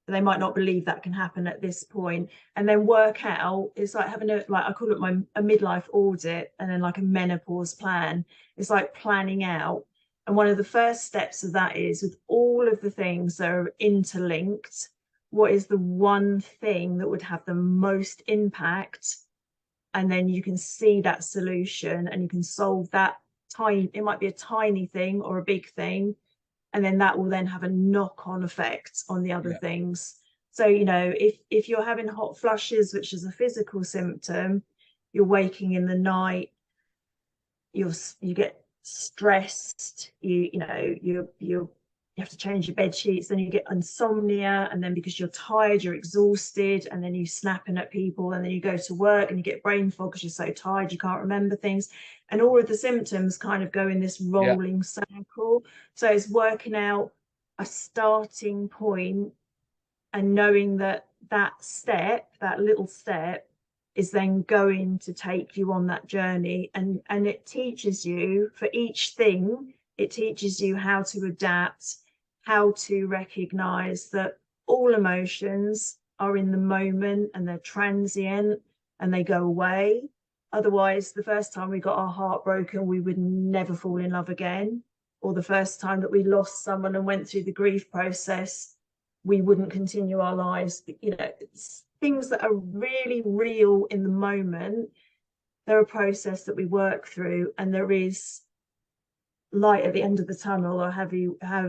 S2: They might not believe that can happen at this point, and then work out. It's like having I call it a midlife audit, and then like a menopause plan. It's like planning out. And one of the first steps of that is, with all of the things that are interlinked, what is the one thing that would have the most impact? And then you can see that solution and you can solve that tiny, it might be a tiny thing or a big thing, and then that will then have a knock-on effect on the other things. So if you're having hot flushes, which is a physical symptom, you're waking in the night, you get stressed, you have to change your bed sheets, then you get insomnia, and then because you're tired, you're exhausted, and then you snapping at people, and then you go to work and you get brain fog because you're so tired you can't remember things, and all of the symptoms kind of go in this rolling circle. So it's working out a starting point and knowing that little step is then going to take you on that journey, and it teaches you, for each thing, it teaches you how to adapt, how to recognize that all emotions are in the moment and they're transient and they go away. Otherwise, the first time we got our heart broken, we would never fall in love again. Or the first time that we lost someone and went through the grief process, we wouldn't continue our lives. It's things that are really real in the moment. They're a process that we work through, and there is light at the end of the tunnel, or however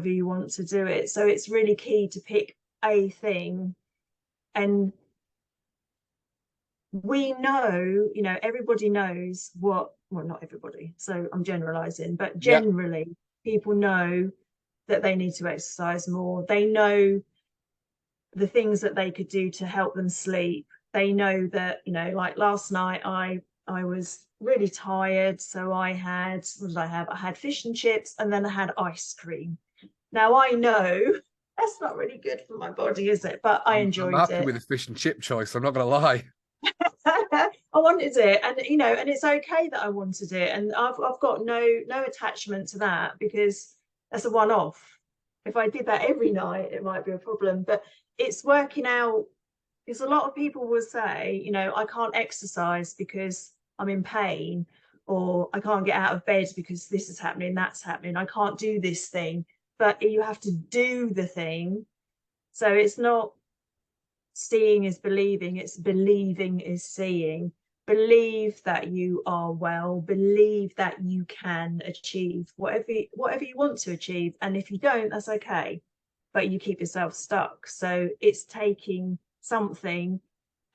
S2: you want to do it. So it's really key to pick a thing. And we know, everybody knows well, not everybody, so I'm generalizing, but generally people know that they need to exercise more. They know the things that they could do to help them sleep. They know that, like last night I I was really tired. So I had, what did I have? I had fish and chips, and then I had ice cream. Now I know that's not really good for my body, is it? But I
S1: I'm
S2: enjoyed
S1: happy
S2: it.
S1: with the fish and chip choice. I'm not going to lie.
S2: I wanted it, and and it's okay that I wanted it, and I've got no attachment to that, because that's a one-off. If I did that every night, it might be a problem. But it's working out, because a lot of people will say, I can't exercise because I'm in pain, or I can't get out of bed because this is happening, that's happening, I can't do this thing. But you have to do the thing. So it's not seeing is believing, it's believing is seeing. Believe that you are well, believe that you can achieve whatever you want to achieve, and if you don't, that's okay, but you keep yourself stuck. So it's taking something,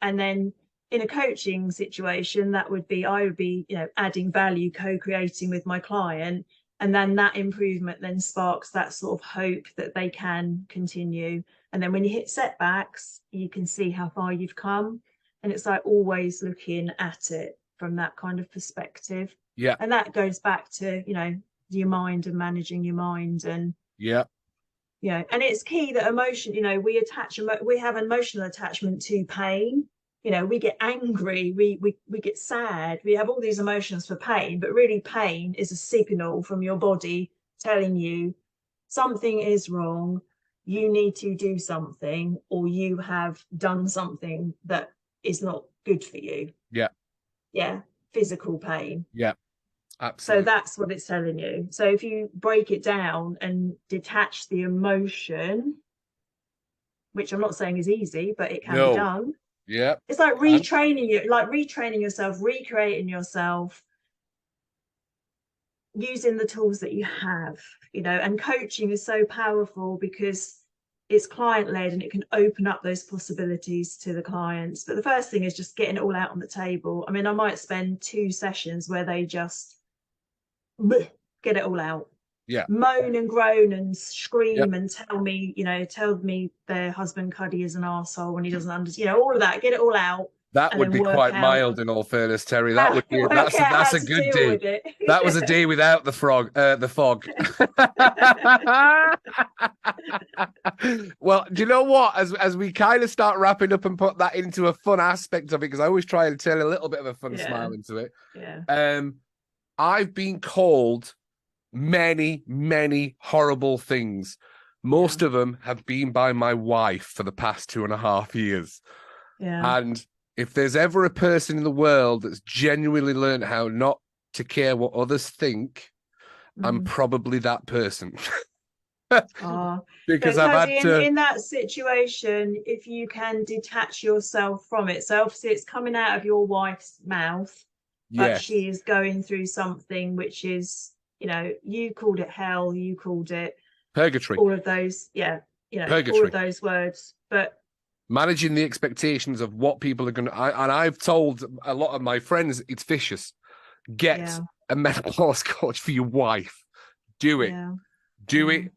S2: and then in a coaching situation, that would be, I would be, adding value, co-creating with my client, and then that improvement then sparks that sort of hope that they can continue. And then when you hit setbacks, you can see how far you've come, and it's like always looking at it from that kind of perspective.
S1: Yeah.
S2: And that goes back to your mind and managing your mind. And
S1: yeah
S2: and it's key that emotion, we have emotional attachment to pain. We get angry, we get sad, we have all these emotions for pain, but really pain is a signal from your body telling you something is wrong, you need to do something, or you have done something that is not good for you.
S1: Yeah.
S2: Physical pain.
S1: Yeah. Absolutely.
S2: So that's what it's telling you. So if you break it down and detach the emotion, which I'm not saying is easy, but it can be done.
S1: Yeah.
S2: It's like retraining yourself, recreating yourself, using the tools that you have, and coaching is so powerful because it's client-led, and it can open up those possibilities to the clients. But the first thing is just getting it all out on the table. I mean, I might spend 2 sessions where they just get it all out, moan and groan and scream and tell me their husband Cuddy is an arsehole when he doesn't understand, all of that, get it all out.
S1: That would be quite mild, in all fairness, Terry. That would be that's a good day. That was a day without the fog. Well, do you know what? As we kind of start wrapping up and put that into a fun aspect of it, because I always try and turn a little bit of a fun smile into it. I've been called many, many horrible things. Most of them have been by my wife for the past 2.5 years. And if there's ever a person in the world that's genuinely learned how not to care what others think, I'm probably that person. Because I've had
S2: in that situation, if you can detach yourself from it, so obviously it's coming out of your wife's mouth, but she is going through something which is, you called it hell, you called it
S1: purgatory,
S2: all of those, purgatory, all of those words, but
S1: managing the expectations of what people are going to... and I've told a lot of my friends, it's vicious. Get a menopause coach for your wife. Do it. Do it.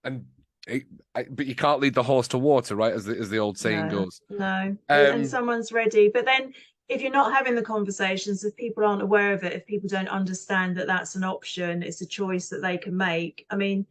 S1: And but you can't lead the horse to water, right? As the old saying goes.
S2: No. And someone's ready. But then if you're not having the conversations, if people aren't aware of it, if people don't understand that that's an option, it's a choice that they can make. I mean,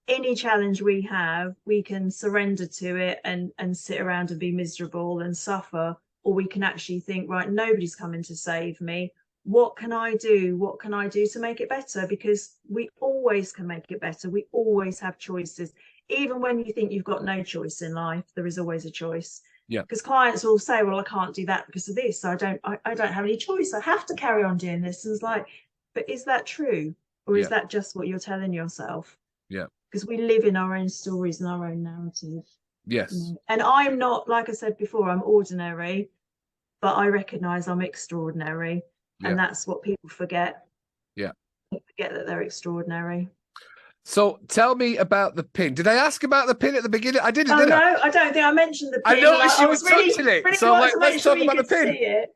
S2: any challenge we have, we can surrender to it and sit around and be miserable and suffer, or we can actually think, right, nobody's coming to save me. What can I do? What can I do to make it better? Because we always can make it better. We always have choices. Even when you think you've got no choice in life, there is always a choice. Because clients will say, well, I can't do that because of this. I don't have any choice. I have to carry on doing this. And it's like, but is that true? Or is that just what you're telling yourself? Because we live in our own stories and our own narrative. And I'm not, like I said before, I'm ordinary, but I recognize I'm extraordinary. And that's what people forget. They forget that they're extraordinary.
S1: So tell me about the pin. Did I ask about the pin at the beginning? I didn't.
S2: No, I don't think I mentioned the pin.
S1: I noticed you were touching it.
S2: Really
S1: so let's talk about the pin.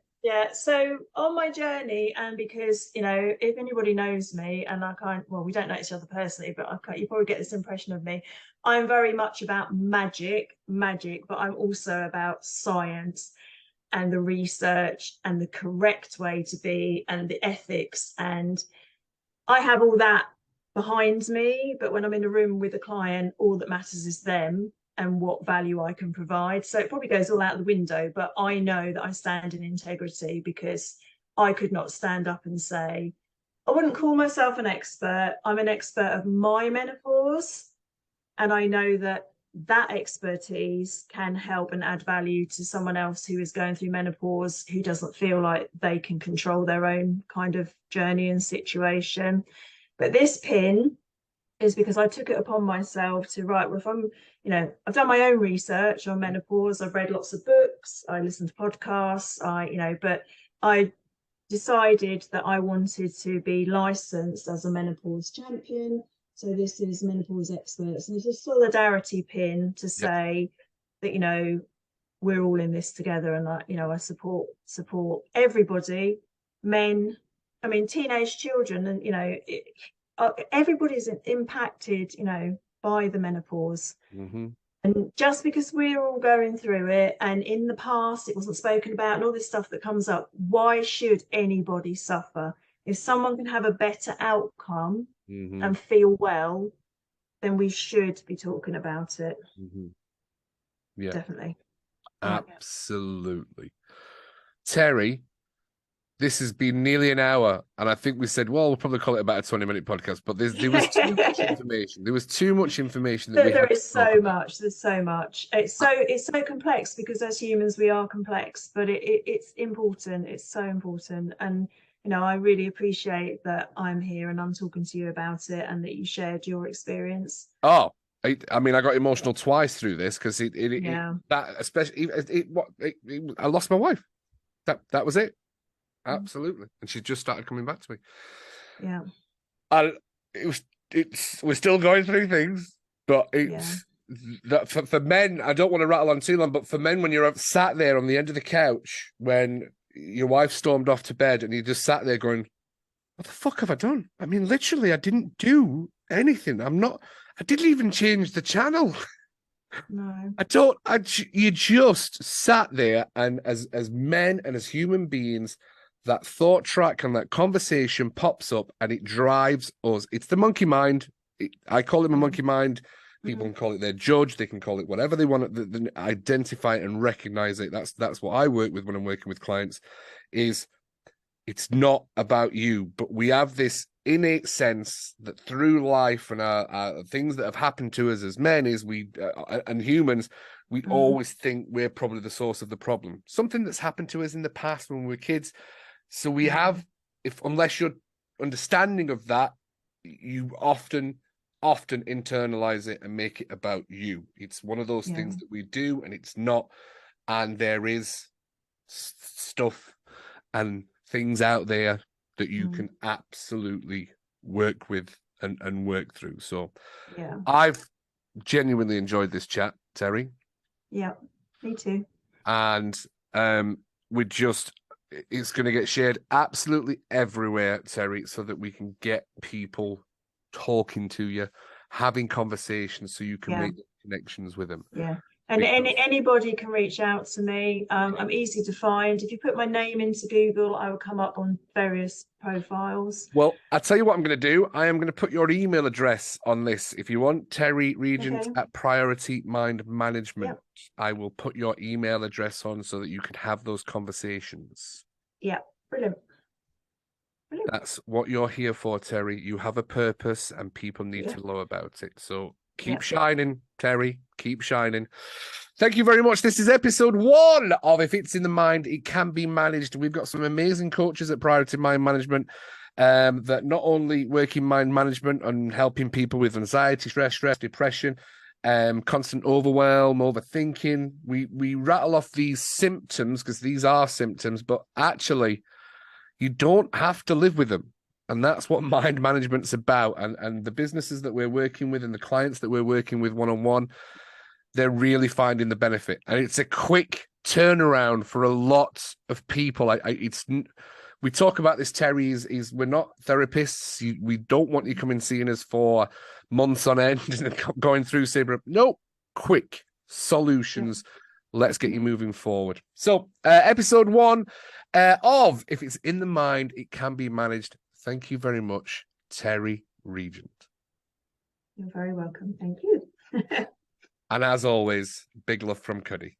S2: So on my journey, and because, if anybody knows me, and we don't know each other personally, but you probably get this impression of me. I'm very much about magic, but I'm also about science. and the research and the correct way to be and the ethics. And I have all that behind me, but when I'm in a room with a client, all that matters is them and what value I can provide. So it probably goes all out the window, but I know that I stand in integrity, because I could not stand up and say, I wouldn't call myself an expert. I'm an expert of my menopause. And I know that that expertise can help and add value to someone else who is going through menopause, who doesn't feel like they can control their own kind of journey and situation. But this pin is because I took it upon myself to write. Well, if I'm, I've done my own research on menopause. I've read lots of books. I listen to podcasts. But I decided that I wanted to be licensed as a menopause champion. So this is menopause experts, and there's a solidarity pin to say that, we're all in this together, and I support everybody, men, teenage children, and everybody's impacted, by the menopause.
S1: Mm-hmm.
S2: And just because we're all going through it, and in the past it wasn't spoken about, and all this stuff that comes up, why should anybody suffer? If someone can have a better outcome and feel well, then we should be talking about it.
S1: Yeah,
S2: definitely.
S1: Absolutely. Terri, this has been nearly an hour, and I think we said, well, we'll probably call it about a 20-minute podcast, but there was too much information. There was too much information that
S2: there is so much. There's so much. It's so complex, because as humans we are complex, but it's important. It's so important. And I really appreciate that I'm here and I'm talking to you about it, and that you shared your experience.
S1: Oh, I got emotional twice through this, because I lost my wife. That was it. Absolutely. And she just started coming back to me.
S2: Yeah.
S1: And we're still going through things, but it's that for men, I don't want to rattle on too long, but for men, when you're sat there on the end of the couch when your wife stormed off to bed and you just sat there going, what the fuck have I done? Literally, I didn't do anything. I didn't even change the channel.
S2: No.
S1: You just sat there, and as men and as human beings, that thought track and that conversation pops up, and it drives us. It's the monkey mind. I call it a monkey mind. People can call it their judge. They can call it whatever they want to identify it and recognize it. That's what I work with when I'm working with clients. Is it's not about you, but we have this innate sense that through life and our things that have happened to us as men is and humans, we always think we're probably the source of the problem. Something that's happened to us in the past when we were kids. So we have, unless you're understanding of that, you often internalize it and make it about you. It's one of those things that we do, and it's not. And there is stuff and things out there that you can absolutely work with and work through. So I've genuinely enjoyed this chat, Terri.
S2: Yeah, me too.
S1: And it's going to get shared absolutely everywhere, Terri, so that we can get people talking to you, having conversations, so you can make connections with them.
S2: Yeah. And anybody can reach out to me. I'm easy to find. If you put my name into Google, I will come up on various profiles.
S1: Well, I'll tell you what I'm going to do. I am going to put your email address on this. If you want, Terri Regent at Priority Mind Management. Yep. I will put your email address on so that you can have those conversations.
S2: Yeah, brilliant.
S1: That's what you're here for, Terri. You have a purpose, and people need to know about it. So keep shining, Terri. Keep shining. Thank you very much. This is episode 1 of If It's in the Mind, It Can Be Managed. We've got some amazing coaches at Priority Mind Management that not only work in mind management and helping people with anxiety, stress, depression, constant overwhelm, overthinking. We rattle off these symptoms because these are symptoms, but actually you don't have to live with them. And that's what mind management's about. And the businesses that we're working with and the clients that we're working with one-on-one, they're really finding the benefit. And it's a quick turnaround for a lot of people. We talk about this, Terri, is we're not therapists. We don't want you coming seeing us for months on end and going through, no, quick solutions Let's get you moving forward. So, episode 1 of If It's in the Mind, It Can Be Managed. Thank you very much, Terri Regent.
S2: You're very welcome. Thank you.
S1: And as always, big love from Cuddy.